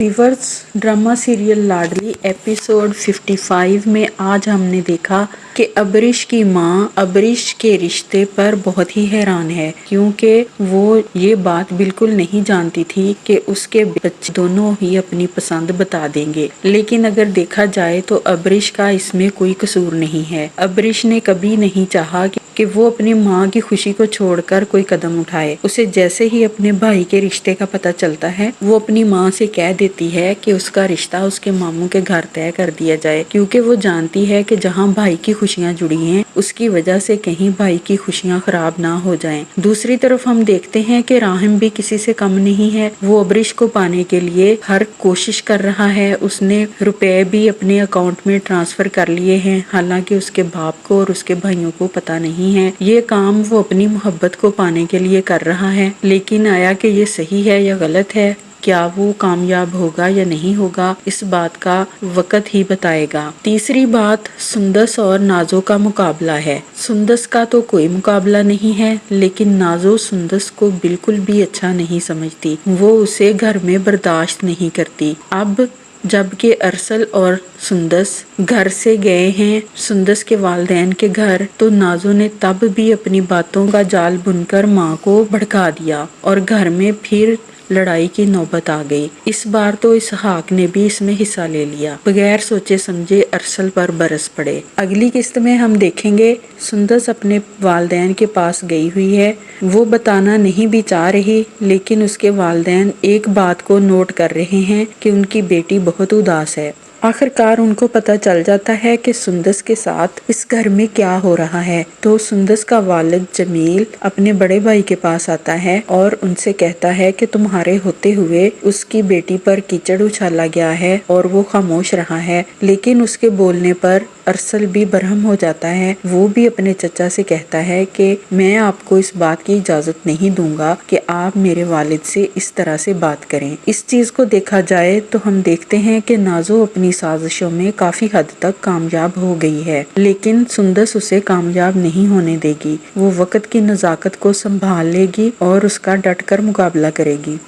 Viewers, drama serial लाडली episode 55 में आज हमने देखा कि अबरीश की माँ अबरीश के रिश्ते पर बहुत ही हैरान है, क्योंकि वो ये बात बिल्कुल नहीं जानती थी कि उसके बच्चे दोनों ही अपनी पसंद बता देंगे। लेकिन अगर देखा जाए तो अबरीश का इसमें कोई कसूर नहीं है। अबरीश ने कभी नहीं चाहा कि वो अपनी माँ की खुशी को छोड़कर कोई कदम उठाए। उसे जैसे ही अपने भाई के रिश्ते का पता चलता है, वो अपनी माँ से कह देती है कि उसका रिश्ता उसके मामू के घर तय कर दिया जाए, क्योंकि वो जानती है कि जहाँ भाई की खुशियाँ जुड़ी हैं, उसकी वजह से कहीं भाई की खुशियाँ खराब ना हो जाएं। दूसरी तरफ हम देखते हैं कि राहिम भी किसी से कम नहीं है। वो अबरीश को पाने के लिए हर कोशिश कर रहा है। उसने रुपए भी अपने अकाउंट में ट्रांसफर कर लिए हैं, हालांकि उसके बाप को और उसके भाइयों को पता नहीं है। ये काम वो अपनी मोहब्बत को पाने के लिए कर रहा है, लेकिन आया कि ये सही है या गलत है, क्या वो कामयाब होगा या नहीं होगा, इस बात का वक्त ही बताएगा। तीसरी बात, सुंदस और नाजो का मुकाबला है। सुंदस का तो कोई मुकाबला नहीं है, लेकिन नाजो सुंदस को बिल्कुल भी अच्छा नहीं समझती। वो उसे घर में बर्दाश्त नहीं करती। अब जबकि अरसल और सुंदस घर से गए हैं सुंदस के वालिदैन के घर, तो नाजो ने तब भी अपनी बातों का जाल बुनकर माँ को भड़का दिया और घर में फिर लड़ाई की नौबत आ गई। इस बार तो इसहाक ने भी इसमें हिस्सा ले लिया। बगैर सोचे समझे अरसल पर बरस पड़े। अगली किस्त में हम देखेंगे सुंदस अपने वालिदैन के पास गई हुई है। वो बताना नहीं भी चाह रही, लेकिन उसके वालिदैन एक बात को नोट कर रहे हैं कि उनकी बेटी बहुत उदास है। आखिरकार उनको पता चल जाता है कि सुंदस के साथ इस घर में क्या हो रहा है। तो सुंदस का वालिद जमील अपने बड़े भाई के पास आता है और उनसे कहता है कि तुम्हारे होते हुए उसकी बेटी पर कीचड़ उछाला गया है और वो खामोश रहा है। लेकिन उसके बोलने पर अरसल भी बरहम हो जाता है। वो भी अपने चचा से कहता है कि मैं आपको इस बात की इजाजत नहीं दूंगा कि आप मेरे वालिद से इस तरह से बात करें। इस चीज को देखा जाए तो हम देखते हैं कि नाजो अपनी साजिशों में काफी हद तक कामयाब हो गई है, लेकिन सुंदस उसे कामयाब नहीं होने देगी। वो वक्त की नजाकत को संभाल लेगी और उसका डट कर मुकाबला करेगी।